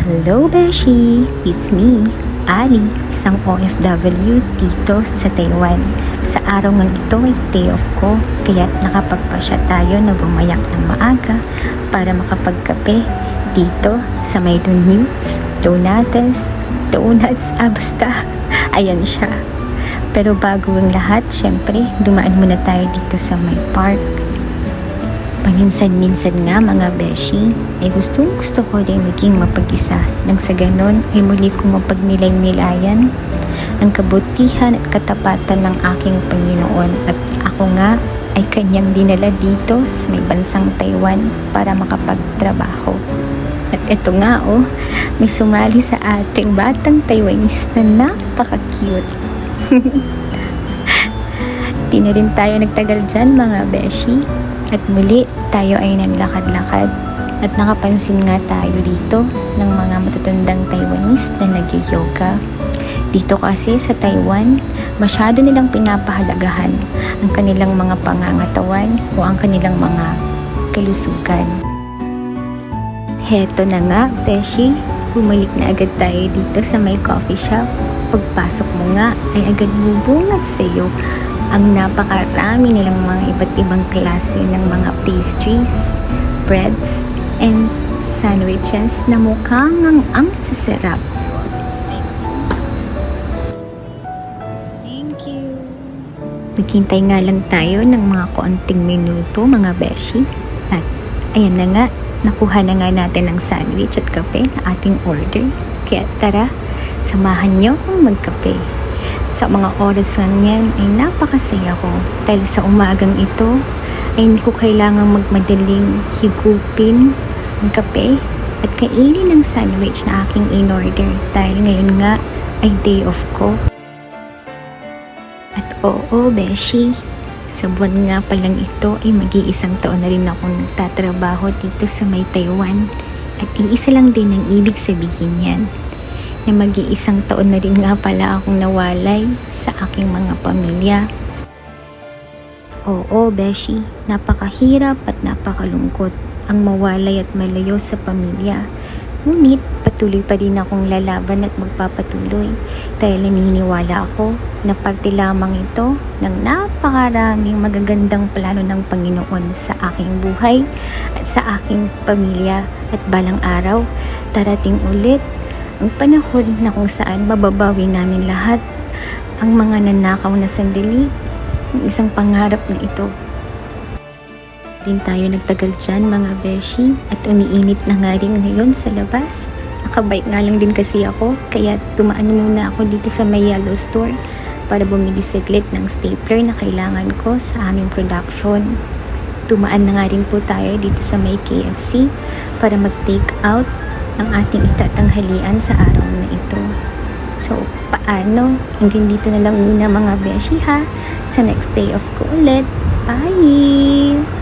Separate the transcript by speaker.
Speaker 1: Hello Beshi! It's me, Ali, isang OFW dito sa Taiwan. Sa araw ng ito ay day off ko, kaya nakapagpasya tayo na gumayak ng maaga para makapagkape dito sa may donuts, basta, ayan siya. Pero bago ang lahat, syempre, dumaan muna tayo dito sa may park. Paminsan-minsan nga mga beshi, ay gusto ko rin maging mapag-isa nang sa ganon ay muli kong mapagnilay-nilayan ang kabutihan at katapatan ng aking Panginoon at ako nga ay kanyang dinala dito sa may bansang Taiwan para makapagtrabaho. At eto nga may sumali sa ating batang Taiwanese na napaka-cute. Di na rin tayo nagtagal dyan mga beshi. At muli, tayo ay naglakad-lakad at nakapansin nga tayo dito ng mga matatandang Taiwanese na nag-yoga. Dito kasi sa Taiwan, masyado nilang pinapahalagahan ang kanilang mga pangangatawan o ang kanilang mga kalusugan. Heto na nga, Beshi, bumalik na agad tayo dito sa may coffee shop. Pagpasok mo nga ay agad bubungad sa iyo ang napakarami nilang mga iba't ibang klase ng mga pastries, breads, and sandwiches na mukhang ang sasarap. Thank you. Naghintay nga lang tayo ng mga konting minuto mga beshi. At ayan na nga, nakuha na nga natin ang sandwich at kape na ating order. Kaya tara, samahan niyo akong magkape. Sa mga oras nga yan ay napakasaya ko dahil sa umagang ito ay hindi ko kailangang magmadaling higupin ang kape at kainin ang sandwich na aking in-order dahil ngayon nga ay day off ko. At oo, Beshi, sa buwan nga palang ito ay mag-iisang taon na rin akong nagtatrabaho dito sa may Taiwan at iisa lang din ang ibig sabihin yan. Na mag-iisang taon na rin nga pala akong nawalay sa aking mga pamilya. Oo, Beshi, napakahirap at napakalungkot ang mawalay at malayo sa pamilya. Ngunit patuloy pa din akong lalaban at magpapatuloy dahil naniniwala ako na parte lamang ito ng napakaraming magagandang plano ng Panginoon sa aking buhay at sa aking pamilya at balang araw darating ulit ang panahon na kung saan mababawi namin lahat ang mga nanakaw na sandali ng isang pangarap na ito. Din tayo nagtagal dyan mga beshi at umiinit na nga rin ngayon sa labas. Nakabike nga lang din kasi ako kaya tumaan muna ako dito sa may yellow store para bumili saglit ng stapler na kailangan ko sa aming production. Tumaan na nga rin po tayo dito sa may KFC para mag-take out ang ating itatanghalian sa araw na ito. So, paano? Hanggang dito na lang muna mga beshi ha. Sa next day off ko ulit. Bye!